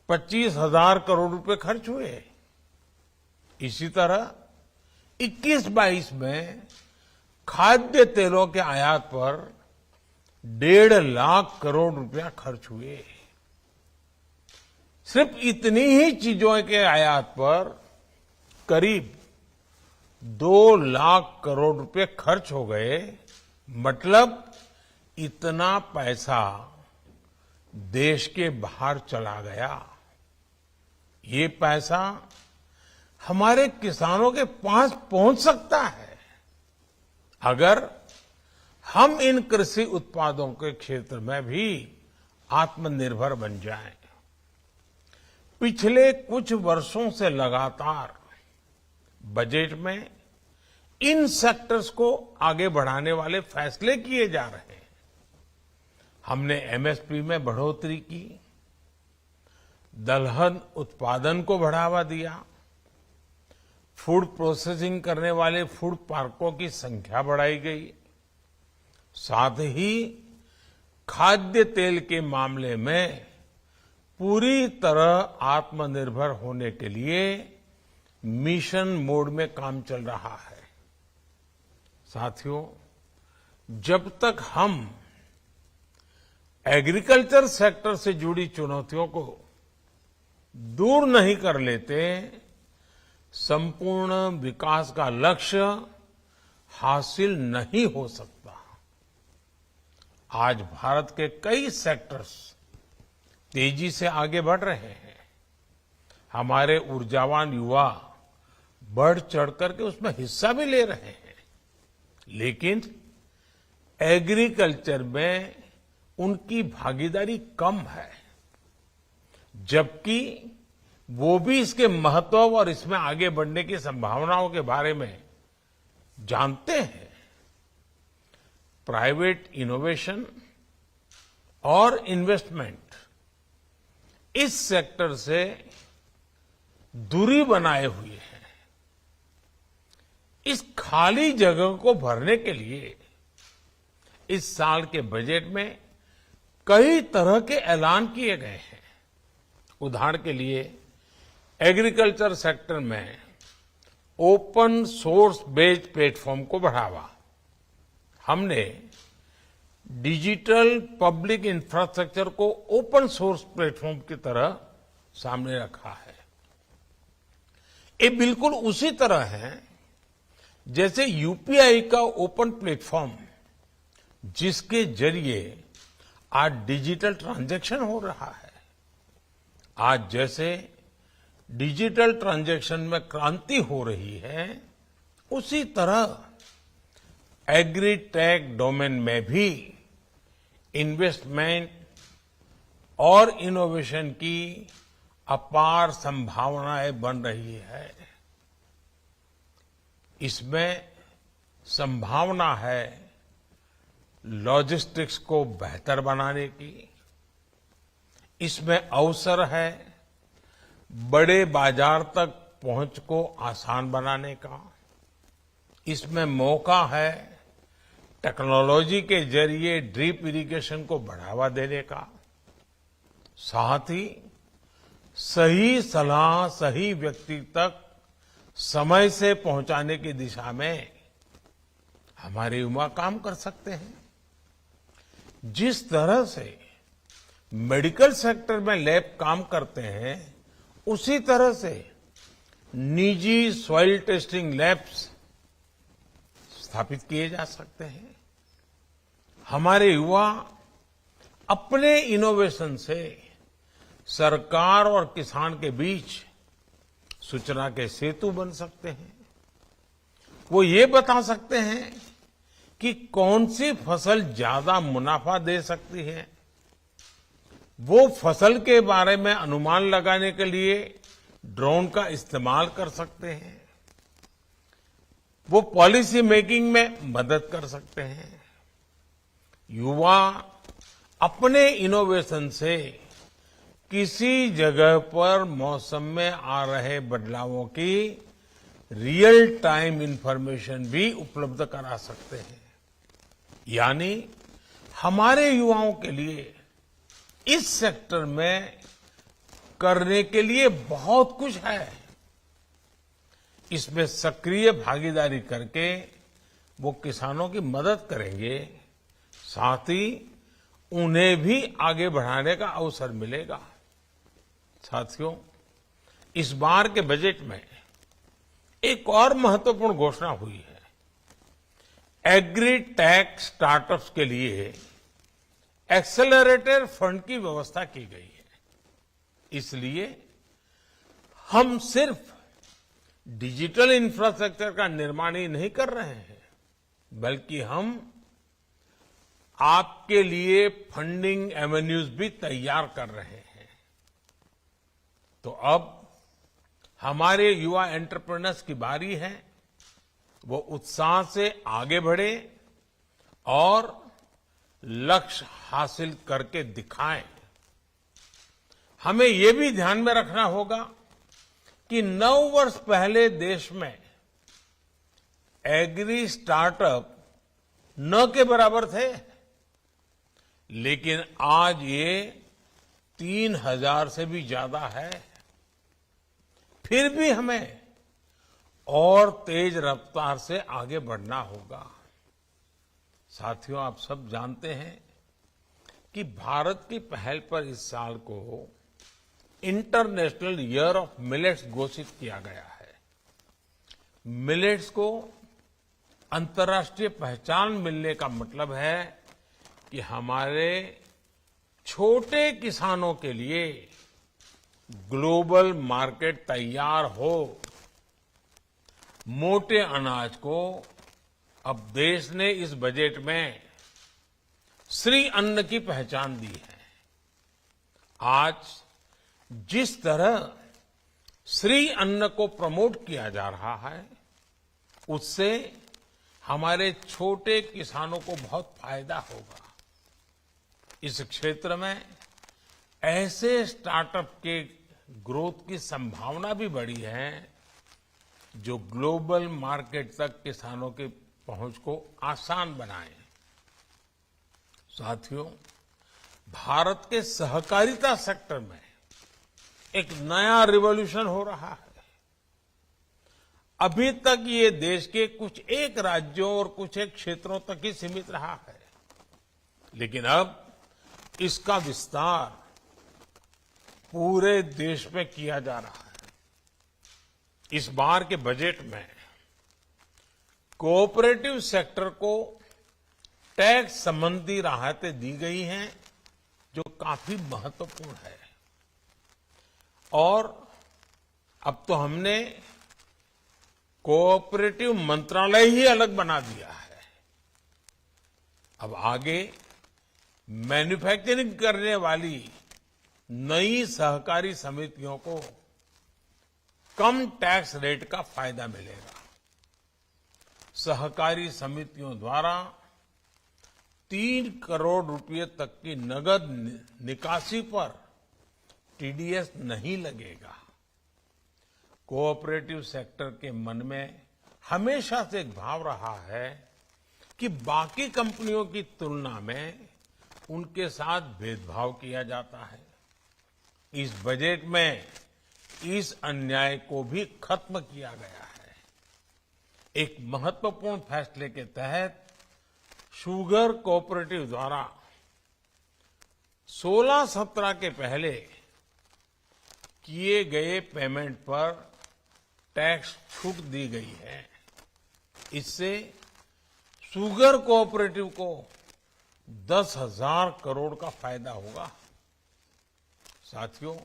25,000 करोड़ रुपए खर्च हुए। इसी तरह 21-22 में खाद्य तेलों के आयात पर 1.5 लाख करोड़ रुपया खर्च हुए। सिर्फ इतनी ही चीजों के आयात पर करीब 2 लाख करोड़ रुपए खर्च हो गए। मतलब इतना पैसा देश के बाहर चला गया। ये पैसा हमारे किसानों के पास पहुंच सकता है अगर हम इन कृषि उत्पादों के क्षेत्र में भी आत्मनिर्भर बन जाएं। पिछले कुछ वर्षों से लगातार बजट में इन सेक्टर्स को आगे बढ़ाने वाले फैसले किए जा रहे हैं। हमने एमएसपी में बढ़ोतरी की, दलहन उत्पादन को बढ़ावा दिया, फूड प्रोसेसिंग करने वाले फूड पार्कों की संख्या बढ़ाई गई, साथ ही खाद्य तेल के मामले में पूरी तरह आत्मनिर्भर होने के लिए मिशन मोड में काम चल रहा है। साथियों, जब तक हम एग्रीकल्चर सेक्टर से जुड़ी चुनौतियों को दूर नहीं कर लेते, संपूर्ण विकास का लक्ष्य हासिल नहीं हो सकता। आज भारत के कई सेक्टर्स तेजी से आगे बढ़ रहे हैं। हमारे ऊर्जावान युवा बढ़ चढ़ करके उसमें हिस्सा भी ले रहे हैं, लेकिन एग्रीकल्चर में उनकी भागीदारी कम है, जबकि वो भी इसके महत्व और इसमें आगे बढ़ने की संभावनाओं के बारे में जानते हैं। प्राइवेट इनोवेशन और इन्वेस्टमेंट इस सेक्टर से दूरी बनाए हुए हैं। इस खाली जगह को भरने के लिए इस साल के बजट में कई तरह के ऐलान किए गए हैं। उदाहरण के लिए एग्रीकल्चर सेक्टर में ओपन सोर्स बेस्ड प्लेटफॉर्म को बढ़ावा, हमने डिजिटल पब्लिक इंफ्रास्ट्रक्चर को ओपन सोर्स प्लेटफॉर्म की तरह सामने रखा है। ये बिल्कुल उसी तरह है जैसे यूपीआई का ओपन प्लेटफॉर्म, जिसके जरिए आज डिजिटल ट्रांजैक्शन हो रहा है। आज जैसे डिजिटल ट्रांजैक्शन में क्रांति हो रही है, उसी तरह एग्रीटेक डोमेन में भी इन्वेस्टमेंट और इनोवेशन की अपार संभावनाएं बन रही है। इसमें संभावना है लॉजिस्टिक्स को बेहतर बनाने की, इसमें अवसर है बड़े बाजार तक पहुंच को आसान बनाने का, इसमें मौका है टेक्नोलॉजी के जरिए ड्रिप इरिगेशन को बढ़ावा देने का, साथ ही सही सलाह सही व्यक्ति तक समय से पहुंचाने की दिशा में हमारे युवा काम कर सकते हैं। जिस तरह से मेडिकल सेक्टर में लैब काम करते हैं, उसी तरह से निजी सॉइल टेस्टिंग लैब्स स्थापित किए जा सकते हैं। हमारे युवा अपने इनोवेशन से सरकार और किसान के बीच सूचना के सेतु बन सकते हैं। वो ये बता सकते हैं कि कौन सी फसल ज्यादा मुनाफा दे सकती है। वो फसल के बारे में अनुमान लगाने के लिए ड्रोन का इस्तेमाल कर सकते हैं। वो पॉलिसी मेकिंग में मदद कर सकते हैं। युवा अपने इनोवेशन से किसी जगह पर मौसम में आ रहे बदलावों की रियल टाइम इंफॉर्मेशन भी उपलब्ध करा सकते हैं। यानी हमारे युवाओं के लिए इस सेक्टर में करने के लिए बहुत कुछ है। इसमें सक्रिय भागीदारी करके वो किसानों की मदद करेंगे, साथ ही उन्हें भी आगे बढ़ाने का अवसर मिलेगा। साथियों, इस बार के बजट में एक और महत्वपूर्ण घोषणा हुई है। एग्री टेक स्टार्टअप्स के लिए एक्सेलरेटर फंड की व्यवस्था की गई है। इसलिए हम सिर्फ डिजिटल इंफ्रास्ट्रक्चर का निर्माण ही नहीं कर रहे हैं, बल्कि हम आपके लिए फंडिंग एवेन्यूज भी तैयार कर रहे हैं। तो अब हमारे युवा एंटरप्रेन्योर्स की बारी है, वो उत्साह से आगे बढ़े और लक्ष्य हासिल करके दिखाएं। हमें ये भी ध्यान में रखना होगा कि 9 वर्ष पहले देश में एग्री स्टार्टअप न के बराबर थे, लेकिन आज ये 3000 से भी ज्यादा है। फिर भी हमें और तेज रफ्तार से आगे बढ़ना होगा। साथियों, आप सब जानते हैं कि भारत की पहल पर इस साल को इंटरनेशनल ईयर ऑफ मिलेट्स घोषित किया गया है। मिलेट्स को अंतर्राष्ट्रीय पहचान मिलने का मतलब है कि हमारे छोटे किसानों के लिए ग्लोबल मार्केट तैयार हो। मोटे अनाज को अब देश ने इस बजट में श्री अन्न की पहचान दी है। आज जिस तरह श्री अन्न को प्रमोट किया जा रहा है, उससे हमारे छोटे किसानों को बहुत फायदा होगा। इस क्षेत्र में ऐसे स्टार्टअप के ग्रोथ की संभावना भी बढ़ी है जो ग्लोबल मार्केट तक किसानों की पहुंच को आसान बनाए। साथियों, भारत के सहकारिता सेक्टर में एक नया रिवॉल्यूशन हो रहा है। अभी तक ये देश के कुछ एक राज्यों और कुछ एक क्षेत्रों तक ही सीमित रहा है, लेकिन अब इसका विस्तार पूरे देश में किया जा रहा है। इस बार के बजट में कोऑपरेटिव सेक्टर को टैक्स संबंधी राहतें दी गई हैं, जो काफी महत्वपूर्ण है। और अब तो हमने कोऑपरेटिव मंत्रालय ही अलग बना दिया है। अब आगे मैन्युफैक्चरिंग करने वाली नई सहकारी समितियों को कम टैक्स रेट का फायदा मिलेगा। सहकारी समितियों द्वारा 3 करोड़ रुपए तक की नगद निकासी पर टीडीएस नहीं लगेगा। कोऑपरेटिव सेक्टर के मन में हमेशा से एक भाव रहा है कि बाकी कंपनियों की तुलना में उनके साथ भेदभाव किया जाता है। इस बजट में इस अन्याय को भी खत्म किया गया है। एक महत्वपूर्ण फैसले के तहत शुगर कोऑपरेटिव द्वारा 16-17 के पहले किए गए पेमेंट पर टैक्स छूट दी गई है। इससे शुगर कोऑपरेटिव को 10,000 करोड़ का फायदा होगा। साथियों,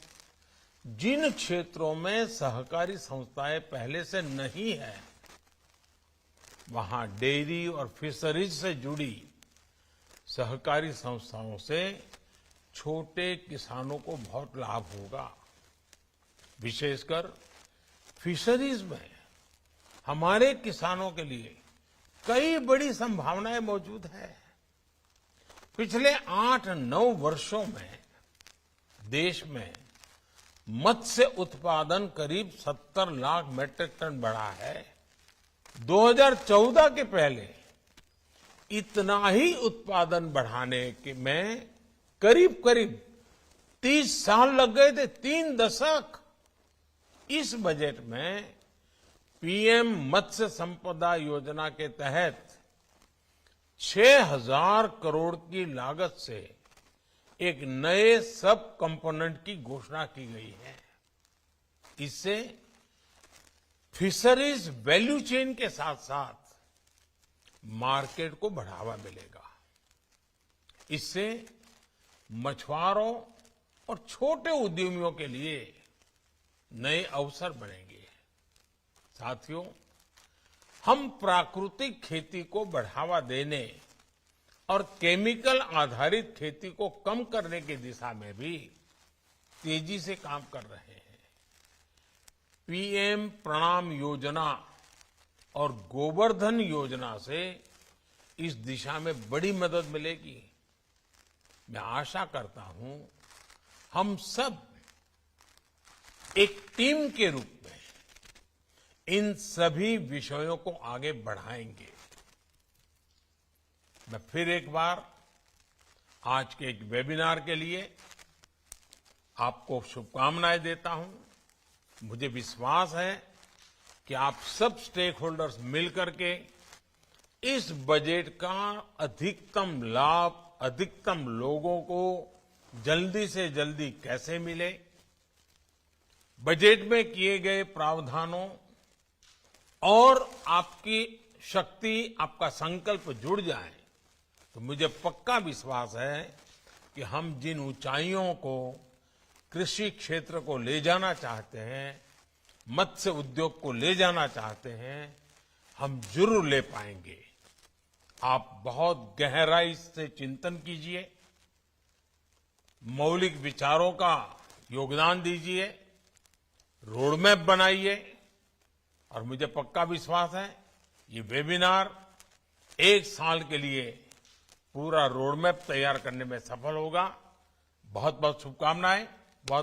जिन क्षेत्रों में सहकारी संस्थाएं पहले से नहीं है, वहां डेयरी और फिशरीज से जुड़ी सहकारी संस्थाओं से छोटे किसानों को बहुत लाभ होगा। विशेषकर फिशरीज में हमारे किसानों के लिए कई बड़ी संभावनाएं मौजूद है। पिछले 8-9 वर्षों में देश में मत्स्य उत्पादन करीब 70 लाख मीट्रिक टन बढ़ा है। 2014 के पहले इतना ही उत्पादन बढ़ाने में करीब करीब 30 साल लग गए थे, 3 दशक। इस बजट में पीएम मत्स्य संपदा योजना के तहत 6,000 करोड़ की लागत से एक नए सब कंपोनेंट की घोषणा की गई है। इससे फिशरीज वैल्यू चेन के साथ साथ मार्केट को बढ़ावा मिलेगा। इससे मछुआरों और छोटे उद्यमियों के लिए नए अवसर बनेंगे। साथियों, हम प्राकृतिक खेती को बढ़ावा देने और केमिकल आधारित खेती को कम करने की दिशा में भी तेजी से काम कर रहे हैं। पीएम प्रणाम योजना और गोबर्धन योजना से इस दिशा में बड़ी मदद मिलेगी। मैं आशा करता हूं हम सब एक टीम के रूप में इन सभी विषयों को आगे बढ़ाएंगे। मैं फिर एक बार आज के एक वेबिनार के लिए आपको शुभकामनाएं देता हूं। मुझे विश्वास है कि आप सब स्टेक होल्डर्स मिलकर के इस बजट का अधिकतम लाभ अधिकतम लोगों को जल्दी से जल्दी कैसे मिले, बजट में किए गए प्रावधानों और आपकी शक्ति, आपका संकल्प जुड़ जाए तो मुझे पक्का विश्वास है कि हम जिन ऊंचाइयों को कृषि क्षेत्र को ले जाना चाहते हैं, मत्स्य उद्योग को ले जाना चाहते हैं, हम जरूर ले पाएंगे। आप बहुत गहराई से चिंतन कीजिए, मौलिक विचारों का योगदान दीजिए, रोडमैप बनाइए और मुझे पक्का विश्वास है ये वेबिनार 1 साल के लिए पूरा रोडमैप तैयार करने में सफल होगा। बहुत बहुत शुभकामनाएं। बहुत